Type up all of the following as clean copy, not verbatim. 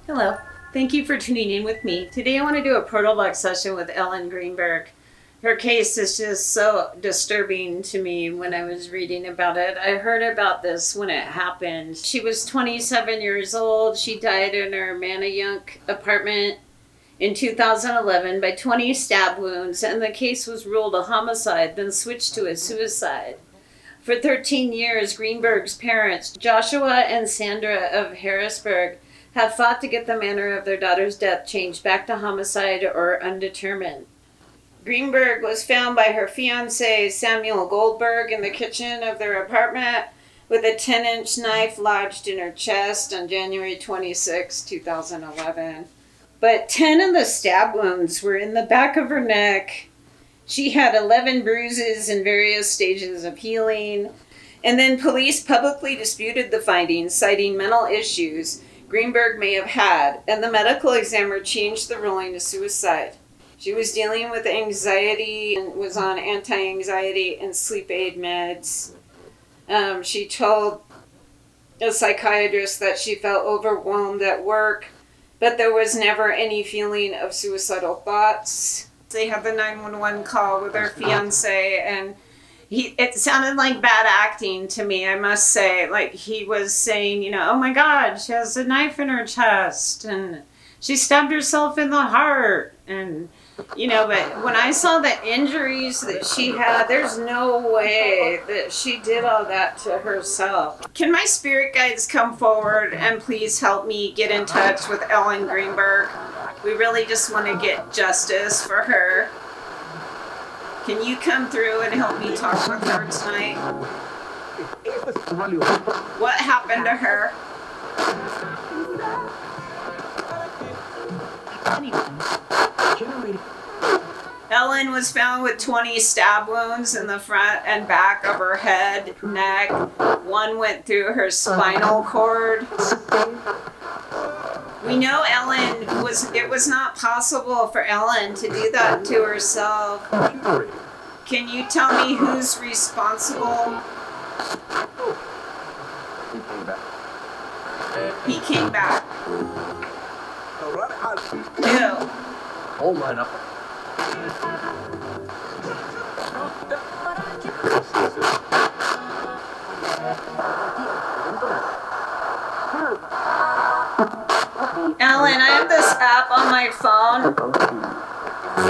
Hello. Thank you for tuning in with me. Today I want to do a protoblock session with Ellen Greenberg. Her case is just so disturbing to me when I was reading about it. I heard about this when it happened. She was 27 years old. She died in her Manayunk apartment in 2011 by 20 stab wounds, and the case was ruled a homicide, then switched to a suicide. For 13 years, Greenberg's parents, Joshua and Sandra of Harrisburg, have fought to get the manner of their daughter's death changed back to homicide or undetermined. Greenberg was found by her fiancé, Samuel Goldberg, in the kitchen of their apartment with a 10-inch knife lodged in her chest on January 26, 2011. But 10 of the stab wounds were in the back of her neck. She had 11 bruises in various stages of healing. And then police publicly disputed the findings, citing mental issues Greenberg may have had, and the medical examiner changed the ruling to suicide. She was dealing with anxiety and was on anti-anxiety and sleep aid meds. She told a psychiatrist that she felt overwhelmed at work, but there was never any feeling of suicidal thoughts. They had the 911 call with her fiancé, and it sounded like bad acting to me, I must say. Like, he was saying, oh my God, she has a knife in her chest, and she stabbed herself in the heart, and, but when I saw the injuries that she had, there's no way that she did all that to herself. Can my spirit guides come forward and please help me get in touch with Ellen Greenberg? We really just want to get justice for her. Can you come through and help me talk with her tonight? What happened to her? Ellen was found with 20 stab wounds in the front and back of her head, neck. One went through her spinal cord. We know it was not possible for Ellen to do that to herself. Can you tell me who's responsible? He came back. Who? Hold on up. Ellen, I have this app on my phone.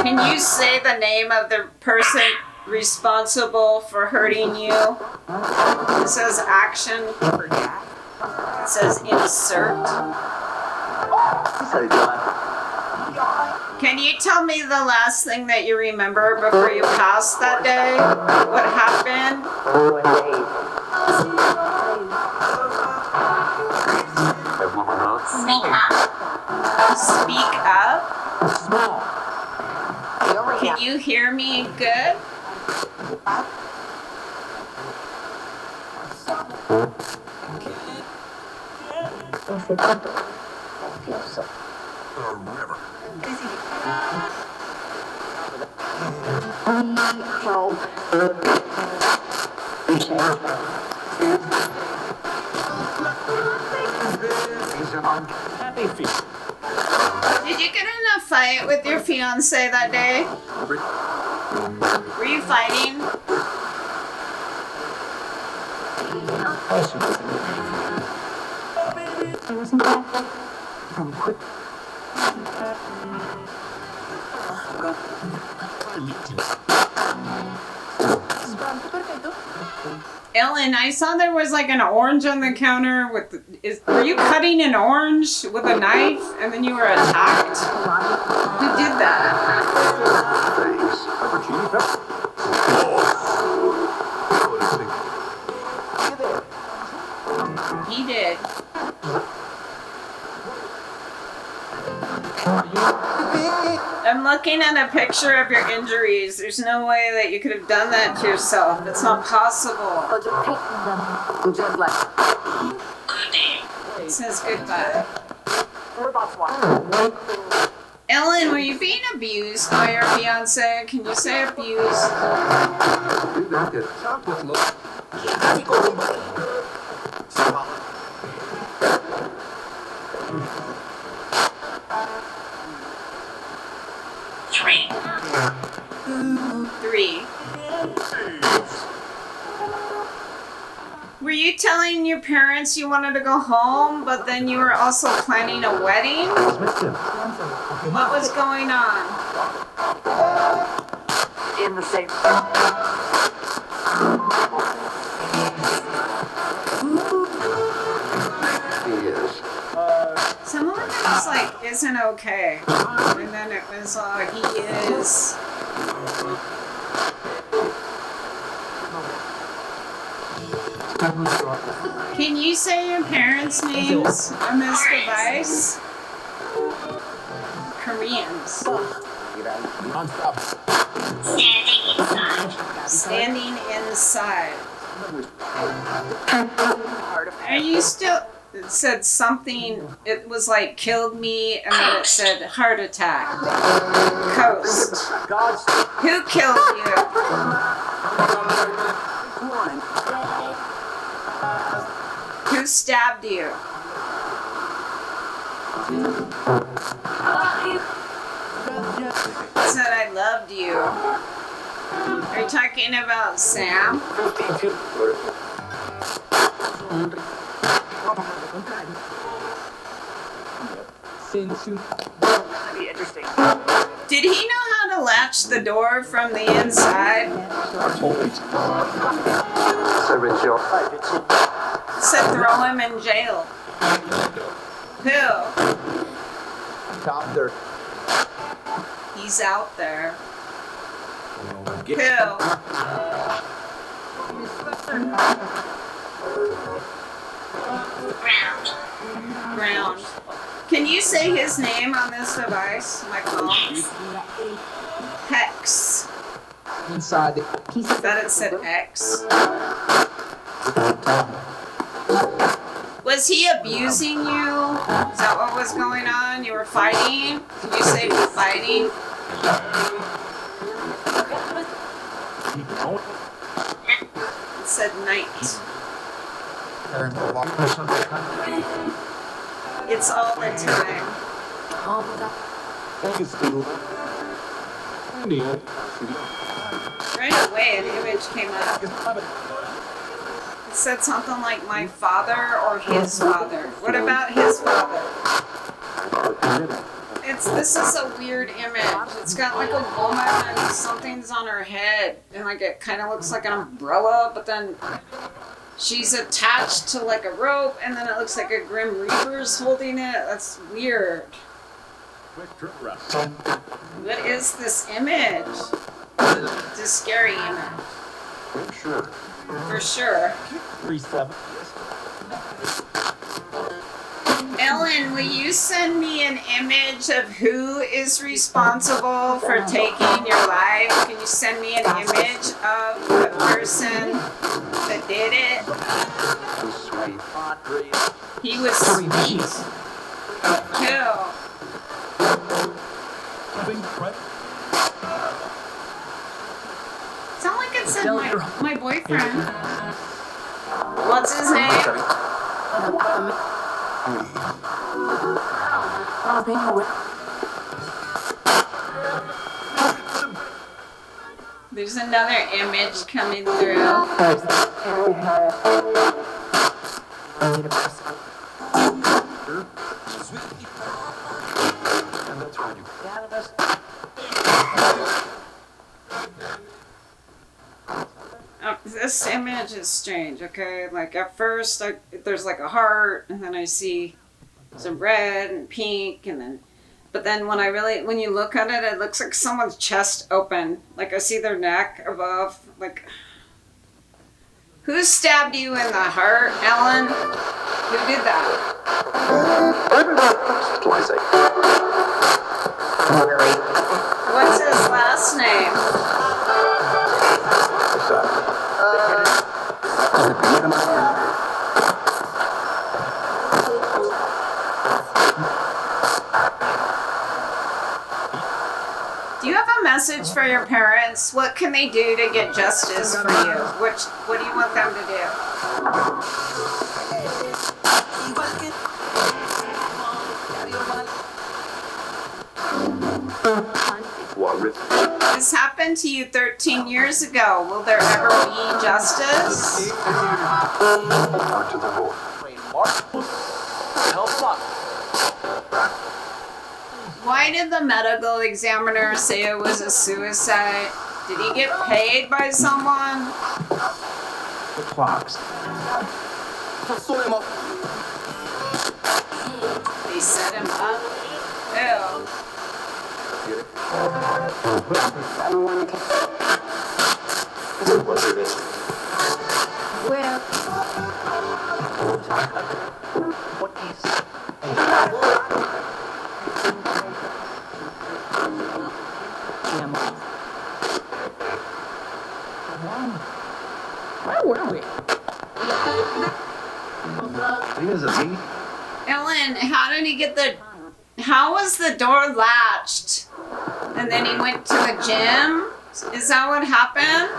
Can you say the name of the person responsible for hurting you? It says action. It says insert. Can you tell me the last thing that you remember before you passed that day? What happened? Speak up. Can you hear me good? Did you get in a fight with your fiancé that day? Were you fighting? Ellen, I saw there was like an orange on the counter were you cutting an orange with a knife and then you were attacked? Who did that? He did. I'm looking at a picture of your injuries. There's no way that you could have done that to yourself. It's not possible. It says goodbye. Ellen, were you being abused by your fiancé? Can you say abused? Were you telling your parents you wanted to go home, but then you were also planning a wedding? What was going on? In the same. Some of it was like, isn't okay. And then it was, he is. Can you say your parents' names on this device? Koreans. Standing inside. Are you still? It said something. It was like killed me, and then it said heart attack. Coast. Who killed you? Who stabbed you? Said I loved you. Are you talking about Sam? That'd be interesting. Did he know how to latch the door from the inside? Said throw him in jail. Who? He's out there. Who? Ground. Can you say his name on this device, my phone? Hex. Inside. I thought it said X. Was he abusing you? Is that what was going on? You were fighting? Can you say fighting? It said night. It's all the time. Right away, an image came up. It said something like my father or his father. What about his father? This is a weird image. It's got like a woman and something's on her head, and like it kind of looks like an umbrella, but then she's attached to like a rope, and then it looks like a Grim Reaper's holding it. That's weird. What is this image? It's a scary image. For sure. Ellen, will you send me an image of who is responsible for taking your life? Can you send me an image of the person that did it? He was sweet. Who? Sound like it said my boyfriend. What's his name? There's another image coming through. This image is strange, okay? Like at first, there's like a heart, and then I see some red and pink, and then, but then when you look at it, it looks like someone's chest open. Like I see their neck above. Like, who stabbed you in the heart, Ellen? Who did that? What's his last name? Do you have a message for your parents? What can they do to get justice for you? What do you want them to do? This happened to you 13 years ago. Will there ever be justice? Out to the door. Help up. Why did the medical examiner say it was a suicide? Did he get paid by someone? The clocks. They set him up? Ew. Well, What is? Where were we? Ellen, how was the door latched? And then he went to the gym? Is that what happened?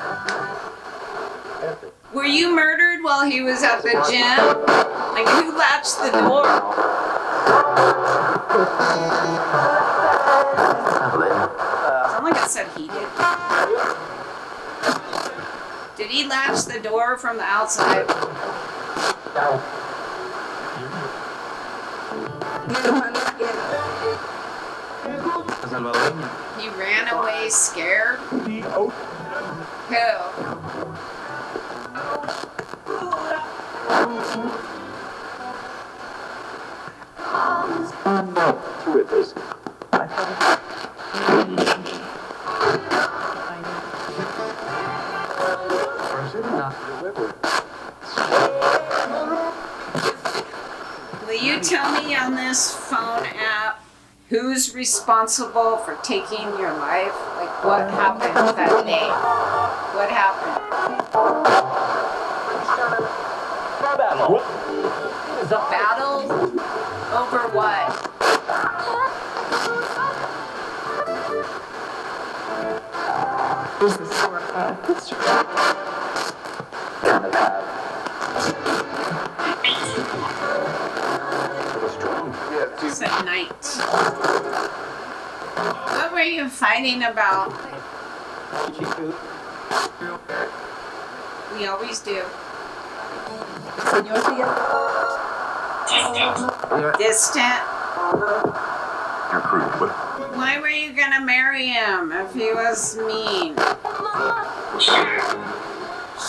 Were you murdered while he was at the gym? Like, who latched the door? Someone said he did. Did he latch the door from the outside? He ran away scared? Who? Will you tell me on this phone app who's responsible for taking your life? Like, what happened that day? What happened? Battle over what? It's at night. What were you fighting about? We always do. Distant? Why were you gonna marry him if he was mean?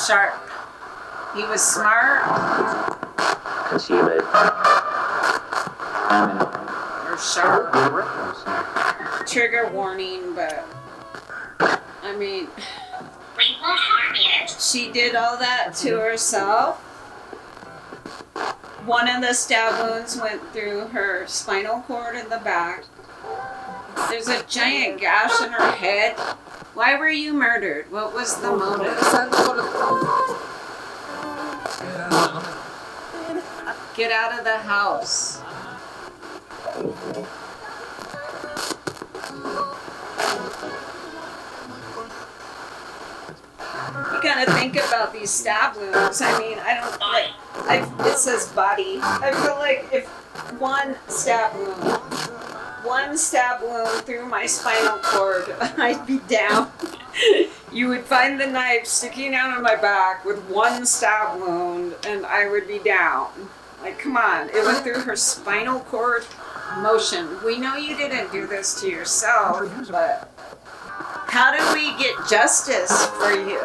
Sharp. He was smart? Or sharp? Trigger warning, but I mean, she did all that to herself. One of the stab wounds went through her spinal cord in the back. There's a giant gash in her head. Why were you murdered? What was the motive? Get out of the house. You gotta think about these stab wounds. I mean, I don't like. It says body. I feel like if one stab wound through my spinal cord, I'd be down. You would find the knife sticking out of my back with one stab wound, and I would be down. Like, come on, it went through her spinal cord motion. We know you didn't do this to yourself, but how do we get justice for you?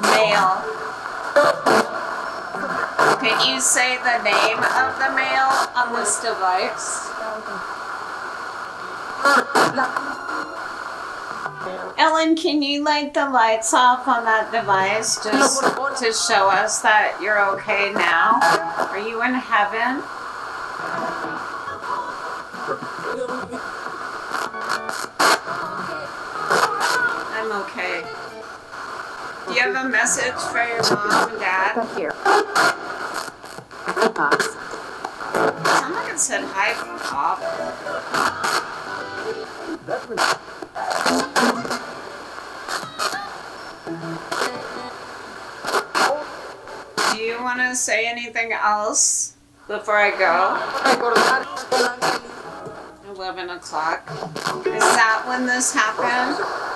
Male. Can you say the name of the male on this device? Ellen, can you light the lights off on that device just to show us that you're okay now? Are you in heaven? I'm okay. Do you have a message for your mom and dad? Here. Someone said hi from Pop. Do you want to say anything else before I go. Para recordar 11 o'clock. Is that when this happened?